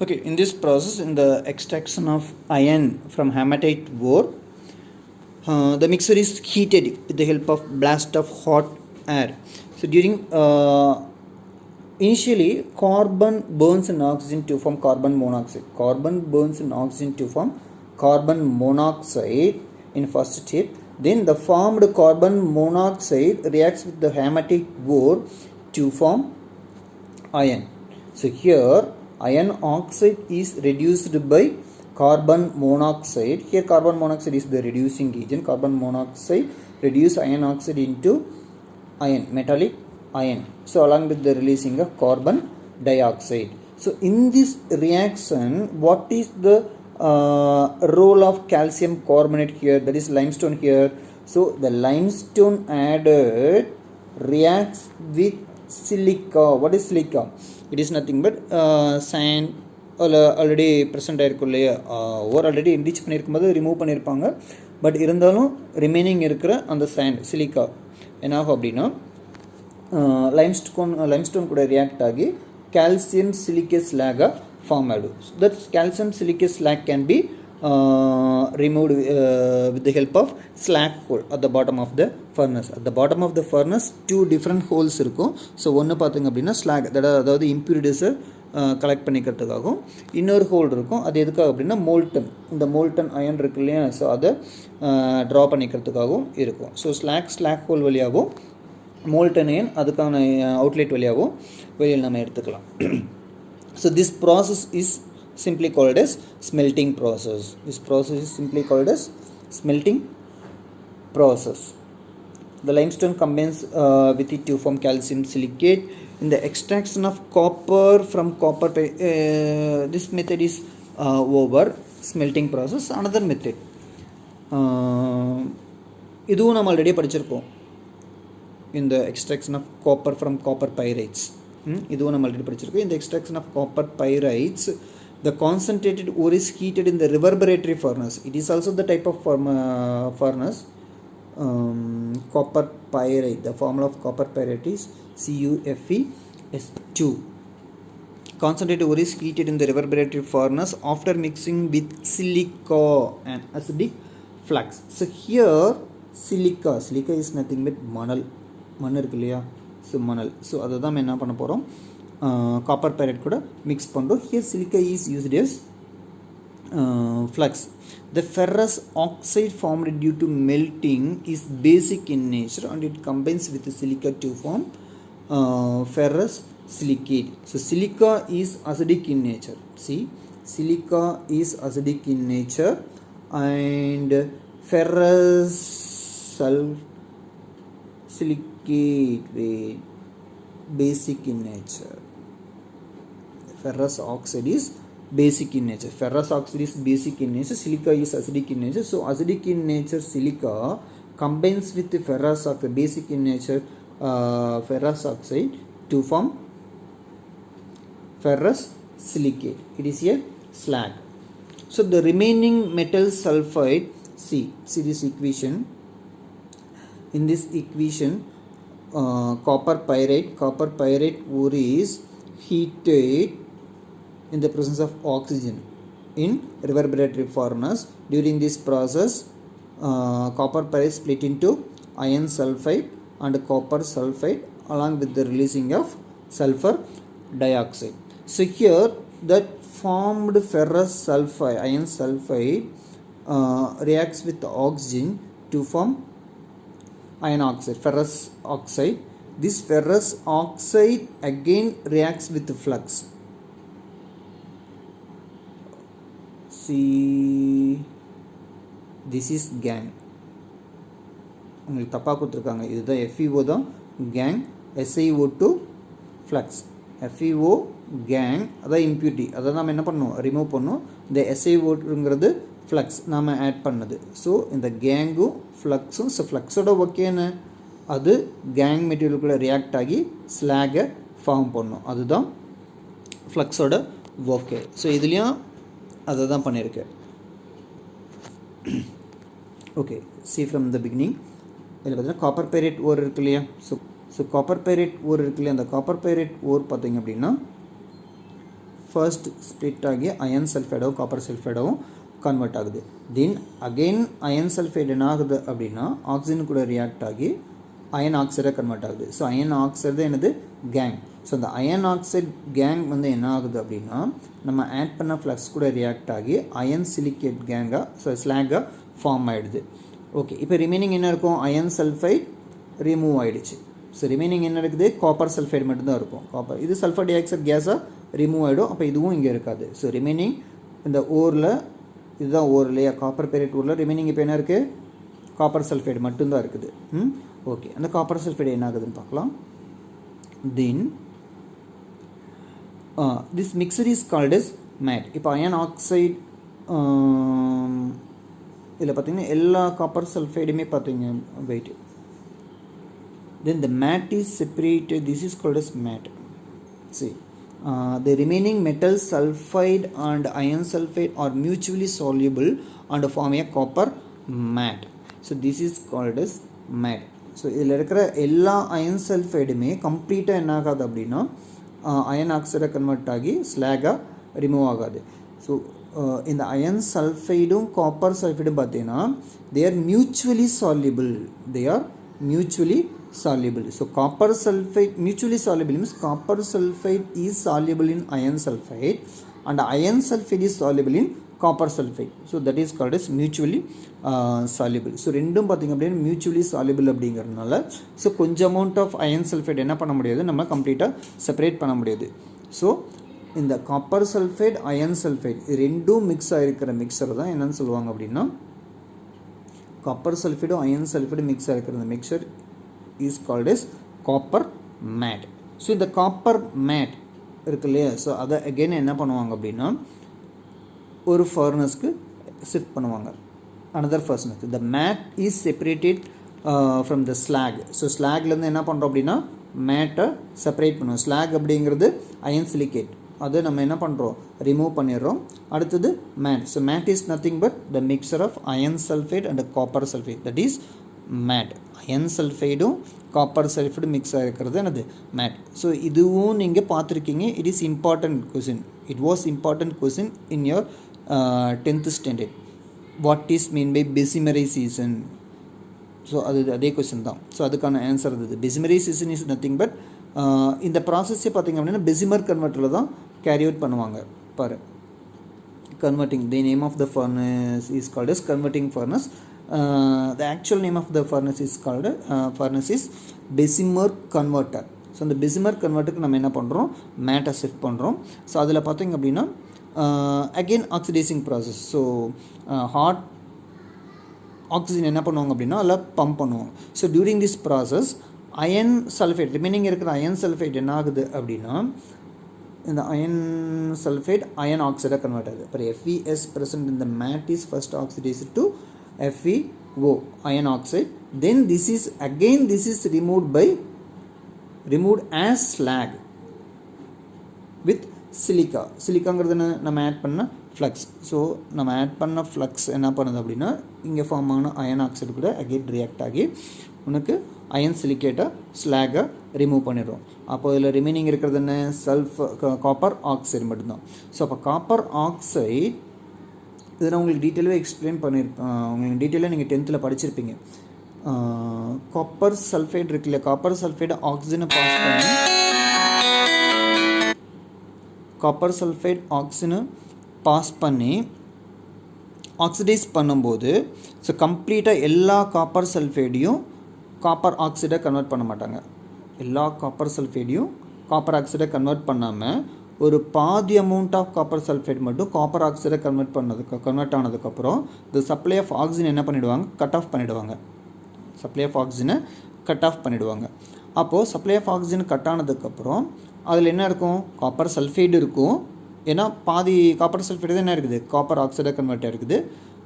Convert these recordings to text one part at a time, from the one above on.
Okay, in this process, in the extraction of iron from hematite ore, the mixture is heated with the help of blast of hot air. So during initially carbon burns in oxygen to form carbon monoxide. Carbon burns in oxygen to form carbon monoxide in first step. Then the formed carbon monoxide reacts with the hematite ore to form iron. So here iron oxide is reduced by carbon monoxide. Here carbon monoxide is the reducing agent. Carbon monoxide reduce iron oxide into iron, metallic iron. So along with the releasing of carbon dioxide. So in this reaction, what is the role of calcium carbonate here? That is limestone here. So the limestone added reacts with silica. What is silica? It is nothing but sand already present ஆகிருக்கும் இல்லையா, ஓர் already enrich பண்ணியிருக்கும்போது remove பண்ணியிருப்பாங்க. But இருந்தாலும் remaining இருக்கிற அந்த sand silica என்ன ஆகும் அப்படின்னா limestone கூட ரியாக்ட் ஆகி கால்சியம் சிலிக்கேட் ஸ்லாகாக ஃபார்ம் ஆகிடும். That calcium silicate slack can be removed with the help of slag hole at the bottom of the furnace. At the bottom of the furnace two different holes இருக்கும். So ஒன்று பார்த்திங்க அப்படின்னா slack, அதாவது இம்ப்யூரிட்டிஸை collect பண்ணிக்கிறதுக்காகவும், இன்னொரு whole இருக்கும். அது எதுக்காக அப்படின்னா மோல்டன், இந்த மோல்டன் அயன் இருக்கு இல்லையா, ஸோ அதை ட்ரா பண்ணிக்கிறதுக்காகவும் இருக்கும். ஸோ ஸ்லாக் ஹோல் வழியாகவும் மோல்டன் அயன் அதுக்கான அவுட்லெட் வழியாகவும் வெளியில் நம்ம எடுத்துக்கலாம். So this process is simply called as smelting process. This process is simply called as smelting process. The limestone combines with it to form calcium silicate. In the extraction of copper from copper, this method is over smelting process. Another method, இதுவும் நம்ம already படிச்சிருக்கோம். In the extraction of copper from copper pyrites, இதுவும் நம்ம already படிச்சிருக்கோம். In the extraction of copper pyrites, the concentrated ore is heated in the reverberatory furnace. It is also the type of furnace. Copper pyrite, the formula of copper pyrite is CuFeS2. Concentrated ore is heated in the reverberatory furnace after mixing with silica and acidic flux. So here silica is nothing but மணல் இருக்கு இல்லையா, so மணல். So அதை தான் நம்ம என்ன பண்ண போகிறோம், காப்பர் பைரைட் கூட மிக்ஸ் பண்ணுறோம். Here silica is used as flux. The ferrous oxide formed due to melting is basic in nature and it combines with the silica to form ferrous silicate. So silica is acidic in nature. See, silica is acidic in nature and ferrous silicate basic in nature. Ferrous oxide is basic in nature. Ferrous oxide is basic in nature. Silica is acidic in nature. So acidic in nature silica combines with the ferrous oxide, basic in nature ferrous oxide to form ferrous silicate. It is a slag. So the remaining metal sulfide, see this equation. In this equation, copper pyrite ore is heated in the presence of oxygen in reverberatory furnace. During this process, copper pyrite split into iron sulfide and copper sulfide along with the releasing of sulfur dioxide. So here that formed ferrous sulfide, iron sulfide reacts with the oxygen to form iron oxide, ferrous oxide. This ferrous oxide again reacts with the flux. See, this is gang. உங்களுக்கு தப்பாக கொடுத்துருக்காங்க. இதுதான் FeO தான் gang, SiO2 flux. FeO gang அதான் impurity, அதை நம்ம என்ன பண்ணணும், ரிமூவ் பண்ணணும். இந்த SiO2ங்கிறது ஃப்ளக்ஸ் நாம் ஆட் பண்ணது. ஸோ இந்த கேங்கும் ஃப்ளக்ஸும், ஸோ ஃப்ளக்ஸோட ஓகேன்னு அது கேங் மெட்டீரியலுக்குள்ளே ரியாக்ட் ஆகி ஸ்லாகை ஃபார்ம் பண்ணும். அதுதான் ஃப்ளக்ஸோட ஓகே. ஸோ இதுலேயும் அதை தான் பண்ணியிருக்கேன். Okay, see from the beginning. இதில் பார்த்தீங்கன்னா காப்பர் பைரைட் ஓர் இருக்கு இல்லையா, ஸோ காப்பர் பைரைட் ஓர் இருக்கு இல்லையா, அந்த காப்பர் பைரைட் ஓர் பார்த்திங்க அப்படின்னா first split ஆகி iron sulfide copper sulfide convert ஆகுது. then again iron sulfide என்ன ஆகுது அப்படின்னா oxygen கூட react ஆகி iron oxide convert ஆகுது. ஸோ iron oxide என்னது gang. ஸோ இந்த iron oxide gang வந்து என்ன ஆகுது அப்படின்னா நம்ம ஆட் பண்ண ஃப்ளக்ஸ் கூட ரியாக்ட் ஆகி iron silicate கேங்காக ஸோ ஸ்லாகாக ஃபார்ம் ஆகிடுது. ஓகே, இப்போ ரிமைனிங் என்ன இருக்கும்? அயன் சல்ஃபைட் ரிமூவ் ஆகிடுச்சு. ஸோ ரிமைனிங் என்ன இருக்குது? காப்பர் சல்ஃபைட் மட்டும்தான் இருக்கும். காப்பர் இது சல்ஃபர் டை ஆக்சைடு கேஸாக ரிமூவ் ஆகிடும். அப்போ இதுவும் இங்கே இருக்காது. ஸோ ரிமைனிங் இந்த ஓரில் இதுதான் ஓர் இல்லையா, காப்பர் பெரைட் ஓரில் ரிமைனிங் இப்போ என்ன இருக்குது? காப்பர் சல்ஃபைடு மட்டும்தான் இருக்குது. ஓகே, அந்த காப்பர் சல்ஃபைடு என்ன ஆகுதுன்னு பார்க்கலாம். Then this mixture is called as matte. இப்போ அயன் ஆக்சைடு இதில் பார்த்தீங்கன்னா எல்லா காப்பர் சல்ஃபைடுமே பார்த்தீங்க weight. Then the matte is separated. This is called as matte. See, the remaining metal sulfide and iron sulfide are mutually soluble and form a copper matte. So this is called as matte. So இதில் இருக்கிற எல்லா iron சல்ஃபைடுமே கம்ப்ளீட்டாக என்ன ஆகாது அப்படின்னா iron ஆக்சைடை convert ஆகி ஸ்லாகாக remove ஆகாது. ஸோ இந்த அயன் சல்ஃபைடும் காப்பர் சல்ஃபைடும் பார்த்தீங்கன்னா they are mutually soluble. So copper sulfide mutually soluble means copper sulfide is soluble in iron sulfide and iron sulfide is soluble in copper sulfide. So that is called as mutually soluble. So ரெண்டும் பார்த்தீங்க அப்படின்னா mutually soluble அப்படிங்கிறதுனால so கொஞ்சம் amount of iron sulphide என்ன பண்ண முடியாது, நம்ம கம்ப்ளீட்டாக செப்பரேட் பண்ண முடியாது. ஸோ இந்த காப்பர் சல்ஃபைட் அயன் சல்ஃபைட் ரெண்டும் மிக்ஸ் ஆகிருக்கிற மிக்சர் தான் என்னன்னு சொல்லுவாங்க அப்படின்னா காப்பர் சல்ஃபைடும் அயன் சல்ஃபைடும் மிக்ஸ் ஆகிருக்கிற இந்த mixture is called as copper matte. So இந்த காப்பர் மேட் இருக்கு இல்லையா, ஸோ அதை அகெயின் என்ன பண்ணுவாங்க அப்படின்னா ஒரு ஃபர்னஸ்க்கு ஷிஃப்ட் பண்ணுவாங்க, another furnace. The matte is separated from the slag. So ஸ்லாக்லேருந்து என்ன பண்ணுறோம் அப்படின்னா மேட்டை செப்பரேட் பண்ணுவோம். ஸ்லாக் அப்படிங்கிறது அயன் சிலிகேட், அதை நம்ம என்ன பண்ணுறோம், ரிமூவ் பண்ணிடுறோம். அடுத்தது matte. So matte is nothing but the mixture of iron sulphide and copper sulphide, that is matte. Iron சல்ஃபைடும் காப்பர் சல்ஃபைடும் மிக்ஸ் ஆகிருக்கிறது என்னது மேட். ஸோ இதுவும் நீங்கள் பார்த்துருக்கீங்க. It is important question. It was important question in your 10th standard. What is mean by besimerization? ஸோ அது அதே கொஸ்டின் தான். ஸோ அதுக்கான ஆன்சர் அது. பெசிமரைசேஷன் இஸ் நத்திங் பட் இந்த ப்ராசஸே பார்த்திங்க அப்படின்னா பெசிமர் கன்வெர்ட்டரில் தான் கேரி அவுட் பண்ணுவாங்க. பாரு, converting the name of the furnace is called as converting furnace. The actual name of the furnace is called furnace is Bessemer converter. So அந்த Bessemer கன்வெர்ட்டருக்கு நம்ம என்ன பண்ணுறோம், மேட்டை ஷிஃப்ட் பண்ணுறோம். ஸோ அதில் பார்த்திங்க அப்படின்னா again oxidizing process. So hot oxygen என்ன பண்ணுவாங்க அப்படின்னா அதில் பம்ப் பண்ணுவோம். So during this process iron sulphide remaining இருக்கிற அயன் சல்ஃபைட் என்ன ஆகுது அப்படின்னா இந்த அயன் சல்ஃபைட் அயன் ஆக்சைடாக கன்வெர்ட் ஆகுது. அப்புறம் FeS present in the matte is first oxidized to FeO iron oxide. Then this is removed as slag with silica. சிலிக்காங்கிறது நம்ம ஆட் பண்ண ஃப்ளக்ஸ். ஸோ நம்ம ஆட் பண்ண ஃப்ளக்ஸ் என்ன பண்ணுது அப்படின்னா இங்கே ஃபார்ம் ஆன அயன் ஆக்சைடு கூட அகெயின் ரியாக்ட் ஆகி உனக்கு அயன் சிலிக்கேட்டை ஸ்லாகை ரிமூவ் பண்ணிடுறோம். அப்போ இதில் ரிமைனிங் இருக்கிறது என்ன, காப்பர் ஆக்சைடு மட்டும்தான். ஸோ அப்போ காப்பர் ஆக்சைடு இதை நான் உங்களுக்கு டீட்டெயிலாக எக்ஸ்பிளைன் பண்ணியிருப்பேன். உங்களுக்கு டீட்டெயிலாக நீங்கள் 10th படிச்சிருப்பீங்க. காப்பர் சல்ஃபைடு இருக்கு இல்லையா, காப்பர் சல்ஃபைடு ஆக்சிஜனை பாஸ் பண்ணி காப்பர் சல்ஃபைட் ஆக்சிஜனை பாஸ் பண்ணி ஆக்சிடைஸ் பண்ணும்போது ஸோ கம்ப்ளீட்டாக எல்லா காப்பர் சல்ஃபைடையும் காப்பர் ஆக்சைடை கன்வெர்ட் பண்ண மாட்டாங்க. எல்லா காப்பர் சல்ஃபைடையும் காப்பர் ஆக்சைடை கன்வெர்ட் பண்ணாமல் ஒரு பாதி அமௌண்ட் ஆஃப் காப்பர் சல்ஃபைட் மட்டும் காப்பர் ஆக்சைடை கன்வெர்ட் ஆனதுக்கப்புறம் த சப்ளை ஆஃப் ஆக்சிஜன் என்ன பண்ணிவிடுவாங்க, கட் ஆஃப் பண்ணிவிடுவாங்க. சப்ளை ஆஃப் ஆக்சிஜனை கட் ஆஃப் பண்ணிவிடுவாங்க. அப்போது சப்ளை ஆஃப் ஆக்சிஜன் கட் ஆனதுக்கப்புறம் அதில் என்ன இருக்கும், காப்பர் சல்ஃபைடு இருக்கும். ஏன்னா பாதி காப்பர் சல்ஃபைடு தான் என்ன இருக்குது, காப்பர் ஆக்சைடாக கன்வெர்ட் ஆகிருக்குது.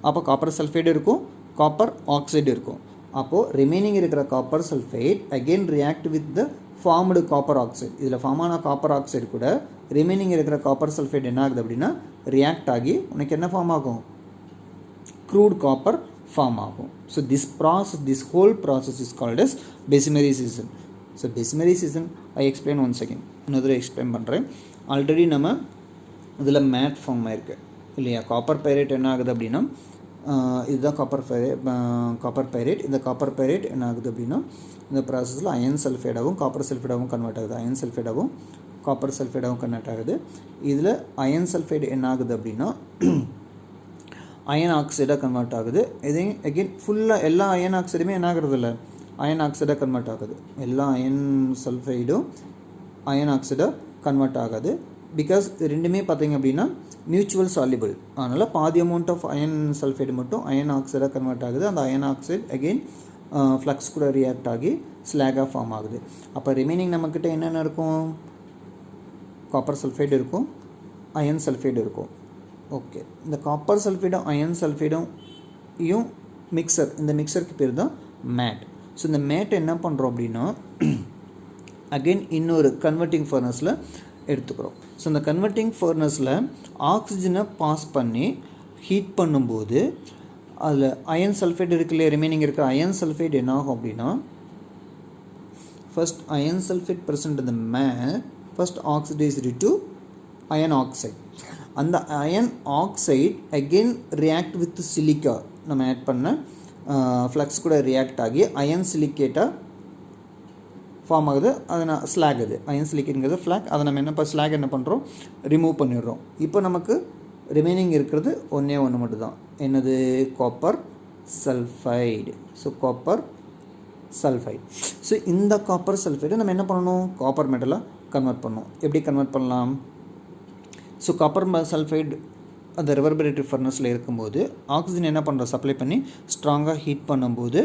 அப்போ காப்பர் சல்ஃபைடு இருக்கும், காப்பர் ஆக்சைடு இருக்கும். அப்போது ரிமைனிங் இருக்கிற copper sulphide again react with the formed copper oxide. இதில் ஃபார்ம் ஆன காப்பர் ஆக்சைடு கூட ரிமைனிங் இருக்கிற காப்பர் சல்ஃபைட் என்ன ஆகுது அப்படின்னா ரியாக்ட் ஆகி உனக்கு என்ன ஃபார்ம் ஆகும், க்ரூட் காப்பர் ஃபார்ம் ஆகும். So this whole process is called as besimerization. So besimerization I explain once again, இன்னொரு எக்ஸ்பிளைன் பண்ணுறேன். ஆல்ரெடி நம்ம இதில் மேட் ஃபார்ம் ஆயிருக்கு இல்லையா. காப்பர் பைரேட் என்ன ஆகுது அப்படின்னா இதுதான் காப்பர் பைரேட். இந்த காப்பர் பைரேட் என்ன ஆகுது அப்படின்னா இந்த ப்ராசஸில் அயன் சல்ஃபைடாகவும் காப்பர் சல்ஃபைடாகவும் கன்வெர்ட் ஆகுது. அயன் சல்ஃபைடாகவும் காப்பர் சல்ஃபைடாகவும் கன்வெர்ட் ஆகுது. இதில் அயன் சல்ஃபைடு என்ன ஆகுது அப்படின்னா அயன் ஆக்சைடாக கன்வெர்ட் ஆகுது. இதையும் அகெயின் ஃபுல்லாக எல்லா அயன் ஆக்சைடுமே என்ன ஆகுறது இல்லை, அயன் ஆக்சைடாக கன்வெர்ட் ஆகுது. எல்லா அயன் சல்ஃபைடும் அயன் ஆக்சைடாக கன்வெர்ட் ஆகாது. பிகாஸ் ரெண்டுமே பார்த்தீங்க அப்படின்னா மியூச்சுவல் சால்யூபிள். அதனால் பாதி அமௌண்ட் ஆஃப் அயன் சல்ஃபைடு மட்டும் அயன் ஆக்சைடாக கன்வெர்ட் ஆகுது. அந்த அயன் ஆக்சைடு அகெயின் ஃப்ளக்ஸ் கூட ரியாக்ட் ஆகி ஸ்லாகாக ஃபார்ம் ஆகுது. அப்போ ரிமைனிங் நம்மக்கிட்ட என்னென்ன இருக்கும், காப்பர் சல்ஃபைடு இருக்கும், அயன் சல்ஃபைடு இருக்கும். ஓகே, இந்த காப்பர் சல்ஃபைடும் அயன் சல்ஃபைடும் மிக்சர், இந்த மிக்சருக்கு பேர் தான் மேட். ஸோ இந்த மேட் என்ன பண்ணுறோம் அப்படின்னா அகெயின் இன்னொரு கன்வெர்ட்டிங் ஃபர்னஸில் எடுத்துக்கிறோம். ஸோ இந்த கன்வெர்ட்டிங் ஃபர்னஸில் ஆக்சிஜனை பாஸ் பண்ணி ஹீட் பண்ணும்போது அதில் அயன் சல்ஃபைடு இருக்குல்லையே, ரிமைனிங் இருக்கிற அயன் சல்ஃபைடு என்ன ஆகும் அப்படின்னா first iron sulphide present in the mat first oxidized to iron oxide. அந்த iron oxide again react with silica, நம்ம ஆட் பண்ண ஃப்ளக்ஸ் கூட ரியாக்ட் ஆகி அயன் சிலிக்கேட்டாக ஃபார்ம் ஆகுது. அது நான் ஸ்லாக், அது அயன் சிலிக்கேட்ங்கிறது ஃப்ளாக். அதை நம்ம என்ன ஸ்லாக் என்ன பண்ணுறோம், ரிமூவ் பண்ணிடுறோம். இப்போ நமக்கு ரிமைனிங் இருக்கிறது ஒன்றே ஒன்று மட்டும் தான், என்னது, copper sulphide. So copper sulphide. So இந்த காப்பர் சல்ஃபைடை நம்ம என்ன பண்ணணும், காப்பர் மெட்டலாக கன்வெர்ட் பண்ணணும். எப்படி கன்வெர்ட் பண்ணலாம்? ஸோ காப்பர் சல்ஃபைடு அந்த ரிவர்பரேட்டிவ் ஃபர்னஸில் இருக்கும்போது ஆக்சிஜன் என்ன பண்ணுறோம், சப்ளை பண்ணி ஸ்ட்ராங்காக ஹீட் பண்ணும்போது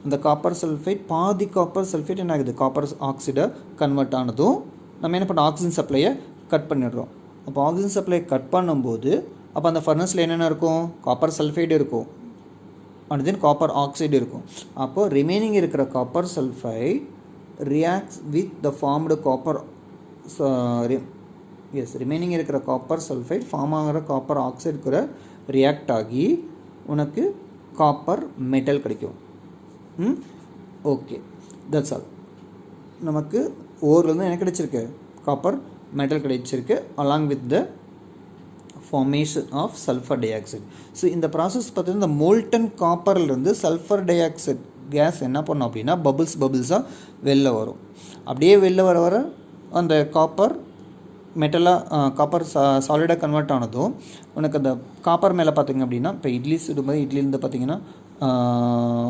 அந்த காப்பர் சல்ஃபைட் பாதி காப்பர் சல்ஃபைட் என்ன ஆகுது, காப்பர் ஆக்சைடாக கன்வெர்ட் ஆனதும் நம்ம என்ன பண்ணுறோம், ஆக்சிஜன் சப்ளையை கட் பண்ணிடுறோம். அப்போ ஆக்சிஜன் சப்ளை கட் பண்ணும்போது அப்போ அந்த ஃபர்னஸில் என்னென்ன இருக்கும், காப்பர் சல்ஃபைடு இருக்கும் அண்ட் தென் காப்பர் ஆக்சைடு இருக்கும். அப்போது ரிமைனிங் இருக்கிற copper sulphide reacts with the formed copper remaining இருக்கிற காப்பர் சல்ஃபைட் ஃபார்ம் ஆகிற காப்பர் ஆக்சைடு கூட ரியாக்ட் ஆகி உனக்கு காப்பர் மெட்டல் கிடைக்கும். Okay, that's all. நமக்கு ஓர்லேருந்து என்ன கிடைச்சிருக்கு, காப்பர் மெட்டல் கிடைச்சிருக்கு along with the formation of sulphur dioxide. So இந்த ப்ராசஸ் பார்த்தீங்கன்னா இந்த மோல்டன் காப்பர்லேருந்து சல்ஃபர் டை ஆக்சைடு கேஸ் என்ன பண்ணோம் அப்படின்னா பபுள்ஸாக வெளில வரும். அப்படியே வெளில வர வர அந்த காப்பர் மெட்டலாக காப்பர் சாலிடாக கன்வெர்ட் ஆனதும் உனக்கு அந்த காப்பர் மேலே பார்த்திங்க அப்படின்னா இப்போ இட்லி சுடும்போது இட்லிலேருந்து பார்த்திங்கன்னா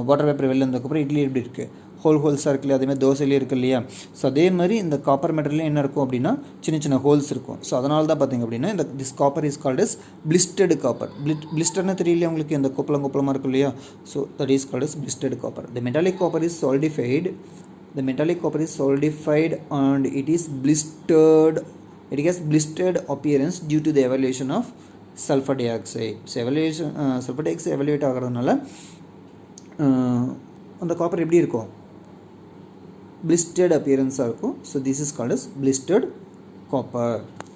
வாட்டர் வேப்பர் வெளில இருந்ததுக்கப்புறம் இட்லி எப்படி இருக்குது, ஹோல்ஸாக இருக்கு இல்லையா, அதேமாதிரி தோசையிலே இருக்குது இல்லையா. ஸோ அதே மாதிரி இந்த காப்பர் மெட்டரில் என்ன இருக்கும் அப்படின்னா சின்ன சின்ன ஹோல்ஸ் இருக்கும். ஸோ அதனால தான் பார்த்திங்க அப்படின்னா இந்த this copper is called as blistered copper. பிளிஸ்டர்னு தெரியலையா உங்களுக்கு, இந்த கொப்பளமாக இருக்கும் இல்லையா. So that is called as blistered copper. The metallic copper is solidified. The metallic copper is solidified and it is blistered. It has blistered appearance due to the evaluation of sulfur dioxide. So evaluation sulfur dioxide evaluate ஆகிறதுனால அந்த copper எப்படி இருக்கும், blistered appearance-ஆக இருக்கும். So this is called as blistered copper.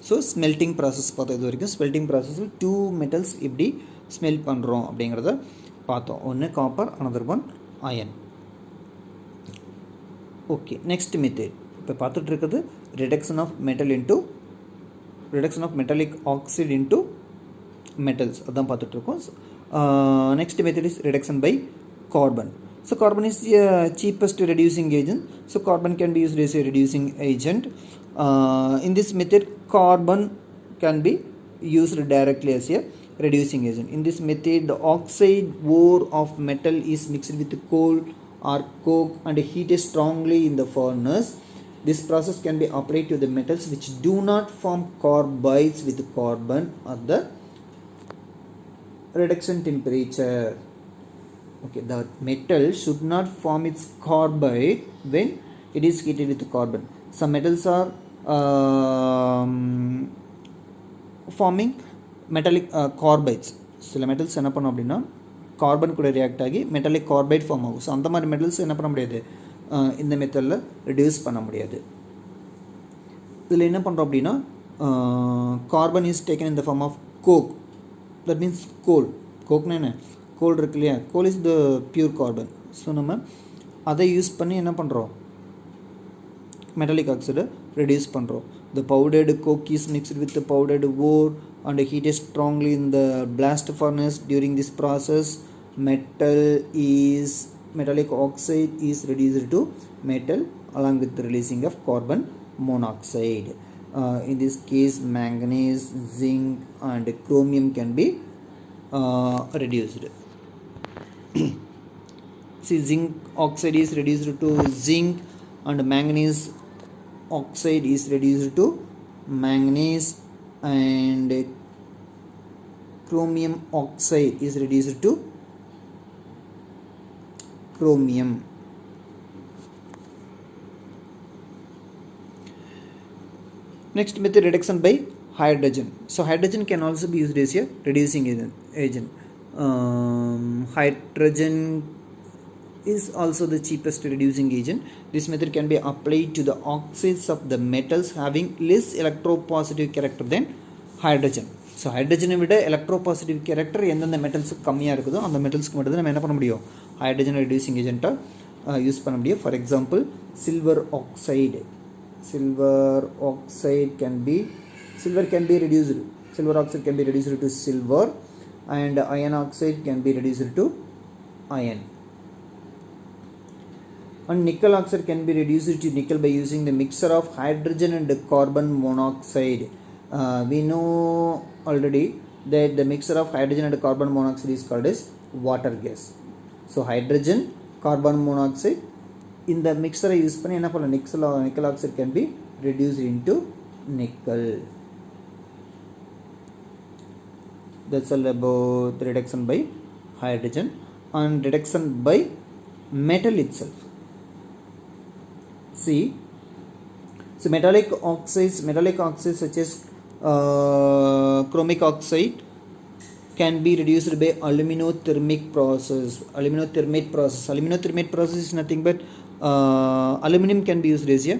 So smelting process பார்த்தது வரைக்கும் smelting process-ல் 2 metals எப்படி smelt பண்ணுறோம் அப்படிங்கிறத பார்த்தோம். ஒன்று copper, another one iron. Okay, next method இப்போ பார்த்துட்டு இருக்குது reduction of metallic oxide into metals, அதான் பார்த்துட்ருக்கோம். Next method is reduction by carbon. So carbon is cheapest reducing agent. So carbon can be used as a reducing agent. In this method carbon can be used directly as a reducing agent. In this method the oxide ore of metal is mixed with coal or coke and heated strongly in the furnace. This process can be applied to the metals which do not form carbides with carbon at the reduction temperature. Okay, the metal should not form its carbide when it is heated with carbon. Some metals are forming metallic carbides. சில metals என்ன பண்ணும் அப்படின்னா carbon கூட react ஆகி metallic carbide form ஆகும். So அந்த மாதிரி metals என்ன பண்ண முடியாது, இந்த மெத்தடில் ரெடியூஸ் பண்ண முடியாது. இதில் என்ன பண்ணுறோம் அப்படின்னா carbon is taken in the form of coke. That means கோக்னா என்ன, கோல் இருக்கு இல்லையா, coal is the pure carbon. So நம்ம அதை யூஸ் பண்ணி என்ன பண்ணுறோம், மெட்டாலிக் ஆக்சைடை ரெடியூஸ் பண்ணுறோம். The powdered coke is mixed with the powdered ore and heated strongly in the blast furnace. During this process, metallic oxide is reduced to metal along with the releasing of carbon monoxide. In this case, manganese, zinc and chromium can be reduced. See, zinc oxide is reduced to zinc and manganese oxide is reduced to manganese and chromium oxide is reduced to chromium. Next method, reduction by hydrogen. So hydrogen can also be used as a reducing agent. Hydrogen is also the cheapest reducing agent. This method can be applied to the oxides of the metals having less electropositive character than hydrogen. So hydrogen விட electropositive character எந்தெந்த metals கம்மியாக இருக்குதோ அந்த metals மட்டும் தான் நம்ம என்ன பண்ண முடியும், hydrogen reducing agent யூஸ் பண்ண முடியும். For example, silver oxide can be reduced. Silver oxide can be reduced to silver and iron oxide can be reduced to iron. And nickel oxide can be reduced to nickel by using the mixture of hydrogen and carbon monoxide. We know already that the mixture of hydrogen and carbon monoxide is called as water gas. So hydrogen, carbon monoxide in the mixture use பண்ணி என்ன பண்ணலாம், nickel oxide can be reduced into nickel. That's all about reduction by hydrogen. And reduction by metal itself. See, so metallic oxides such as chromic oxide can be reduced by aluminothermic process. Aluminothermate process is nothing but aluminum can be used as a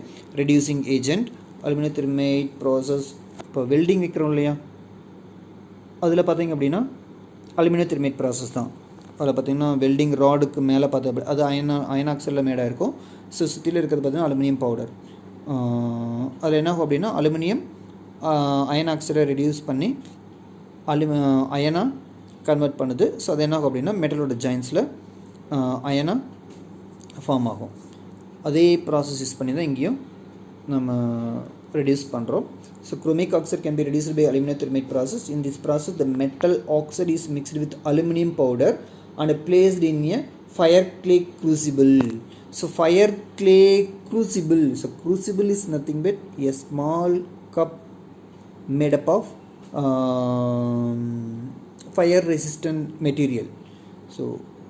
reducing agent. Aluminothermate process இப்போ welding வைக்கிறோம் இல்லையா, அதில் பார்த்தீங்க அப்படின்னா அலுமினோதெர்மேட் process தான். அதில் பார்த்தீங்கன்னா welding ராடுக்கு மேலே பார்த்தா அது அயன் ஆக்சைடில் மேடாக இருக்கும். ஸோ சுற்றியில் இருக்கிறது பார்த்தீங்கன்னா அலுமினியம் பவுடர். அதில் என்ன ஆகும் அப்படின்னா அலுமினியம் அயன் ஆக்சைடை ரெடியூஸ் பண்ணி அயனாக கன்வெர்ட் பண்ணுது. ஸோ அது என்ன ஆகும் அப்படின்னா மெட்டலோட ஜாயின்ஸில் அயனாக ஃபார்ம் ஆகும். அதே ப்ராசஸ் யூஸ் பண்ணி தான் இங்கேயும் நம்ம reduce பண்ணுறோம். So chromic oxide can be reduced by aluminothermate process. In this process, the metal oxide is mixed with aluminum powder and placed in a fire clay crucible. So fire clay crucible. So crucible is nothing but a small cup made up of fire resistant material. So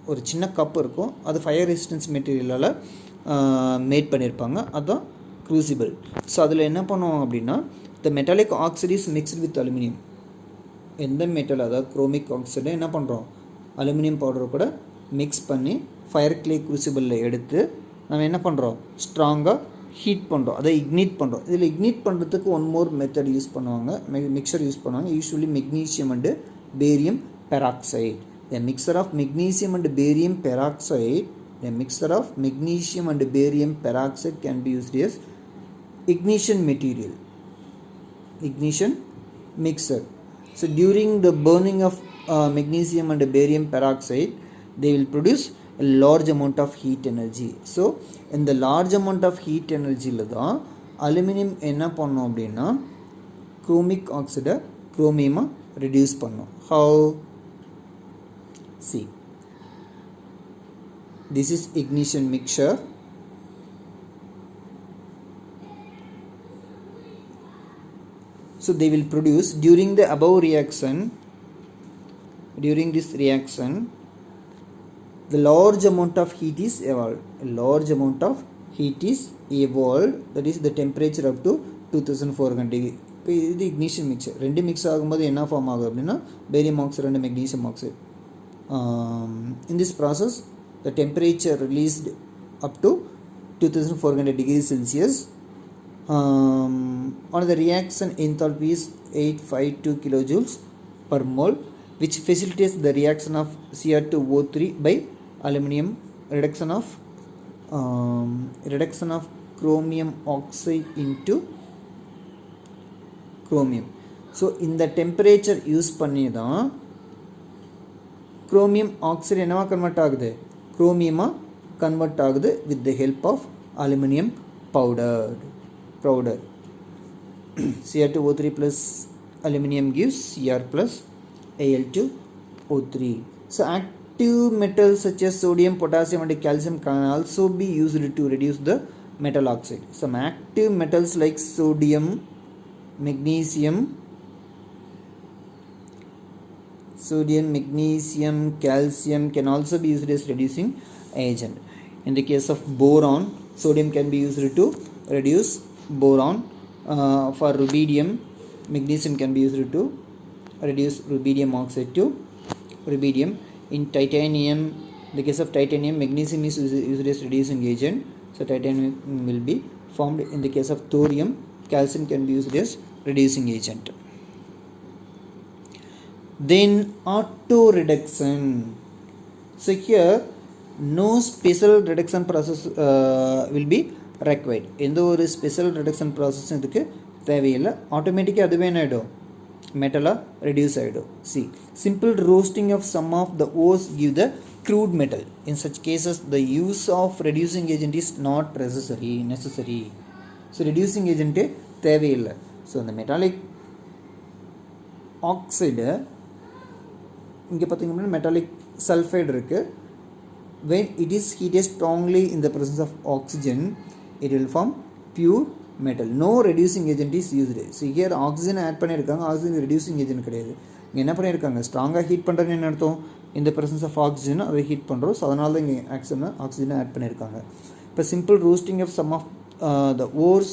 ஒரு சின்ன cup இருக்கும், அது fire resistance மெட்டீரியலால் mat பண்ணியிருப்பாங்க, அதுதான் crucible. So அதில் என்ன பண்ணுவோம் அப்படின்னா the metallic oxide is mixed with aluminum. எந்த மெட்டல், அதாவது குரோமிக் ஆக்சைடை என்ன பண்ணுறோம், அலுமினியம் பவுடர் கூட மிக்ஸ் பண்ணி ஃபயர் கிளே குரூசிபிளில் எடுத்து நம்ம என்ன பண்ணுறோம், ஸ்ட்ராங்காக ஹீட் பண்ணுறோம், அதை இக்னிட் பண்ணுறோம். இதில் இக்னிட் பண்ணுறதுக்கு ஒன் மோர் மெத்தட் யூஸ் பண்ணுவாங்க, மிக்சர் யூஸ் பண்ணுவாங்க. Usually magnesium and barium peroxide. A mixture of magnesium and barium peroxide can be used as ignition material, ignition mixer. So during the burning of magnesium and barium peroxide, they will produce a large amount of heat energy. So in the large amount of heat energy la da aluminum enna pannum appadina chromic oxide chromium reduce pannum. How? See, this is ignition mixture. So they will produce during the above reaction, during this reaction the large amount of heat is evolved. A large amount of heat is evolved, that is the temperature up to 2400 degree. இப்போ இது ignition mixture. ரெண்டு mix ஆகும்போது என்ன form ஆகும் அப்படின்னா barium oxide and magnesium oxide. In this process the temperature released up to 2400 degrees Celsius. On the reaction enthalpy is 852 kilojoules per mole, which facilitates the reaction of Cr2O3 by aluminum, reduction of chromium oxide into chromium. So இந்த temperature use பண்ணி தான் chromium oxide என்னவா convert ஆகுது, குரோமியமாக convert ஆகுது with the help of aluminium powder. Cr2O3 plus aluminum gives Cr plus Al2O3. So active metals such as sodium, potassium and calcium can also be used to reduce the metal oxide. Some active metals like sodium, magnesium, calcium can also be used as reducing agent. In the case of boron, sodium can be used to reduce boron. For rubidium, magnesium can be used to reduce rubidium oxide to rubidium. In titanium, in the case of titanium, magnesium is used as reducing agent, so titanium will be formed. In the case of thorium, calcium can be used as reducing agent. Then auto reduction. So here no special reduction process will be required. எந்த ஒரு special reduction ப்ராசஸும் இதுக்கு தேவையில்லை. ஆட்டோமேட்டிக்காக அதுவே என்ன ஆகிடும், மெட்டலாக reduce ஆகிடும். சி simple roasting of some of the ores give the crude metal. In such cases the use of reducing agent is not necessary. So reducing ஏஜென்ட்டே தேவையில்லை. ஸோ அந்த மெட்டாலிக் ஆக்சைடு இங்கே பார்த்தீங்கன்னா மெட்டாலிக் சல்ஃபைடு இருக்குது. when it is heated strongly in the presence of oxygen, it will form pure metal. No reducing agent is used. So here oxygen add பண்ணியிருக்காங்க, oxygen reducing agent கிடையாது. இங்கே என்ன பண்ணியிருக்காங்க, ஸ்ட்ராங்காக heat பண்ணுறதுன்னு என்ன அர்த்தம், in the presence of oxygen அதை ஹீட் பண்ணுறோம். ஸோ அதனால தான் இங்கே ஆக்சிஜனை ஆட் பண்ணியிருக்காங்க. இப்போ simple roasting of some of the ores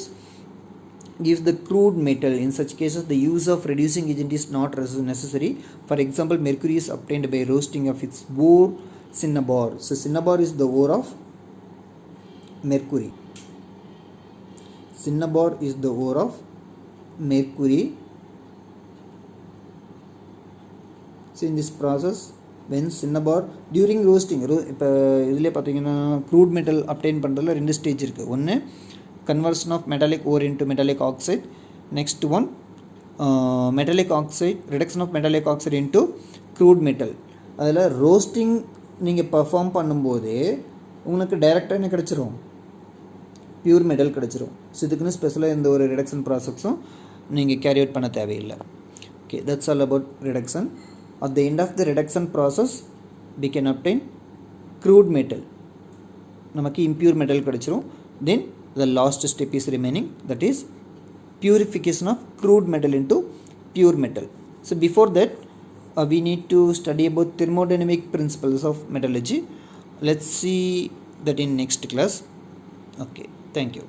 gives the crude metal. In such cases the use of reducing agent is not necessary. For example, mercury is obtained by roasting of its ore cinnabar. So cinnabar is the ore of mercury. Cinnabar is the ore of mercury. So in this process, when cinnabar during roasting, இப்போ இதிலே பார்த்தீங்கன்னா crude metal obtain பண்ணுறதுல ரெண்டு stage இருக்குது. ஒன்று conversion of metallic ore into metallic oxide. Next one metallic oxide, reduction of metallic oxide into crude metal. அதில் roasting நீங்கள் perform பண்ணும்போதே உங்களுக்கு டைரெக்டாக என்ன கிடச்சிரும், பியூர் மெட்டல் கிடச்சிரும். ஸோ இதுக்குன்னு ஸ்பெஷலாக எந்த ஒரு ரிடக்ஷன் ப்ராசஸும் நீங்கள் கேரி அவுட் பண்ண தேவையில்லை. Okay, that's all about reduction. At the end of the reduction process we can obtain crude metal. நமக்கு impure metal கிடச்சிரும். Then the last step is remaining, that is purification of crude metal into pure metal. So before that we need to study about thermodynamic principles of metallurgy. Let's see that in next class. Okay, thank you.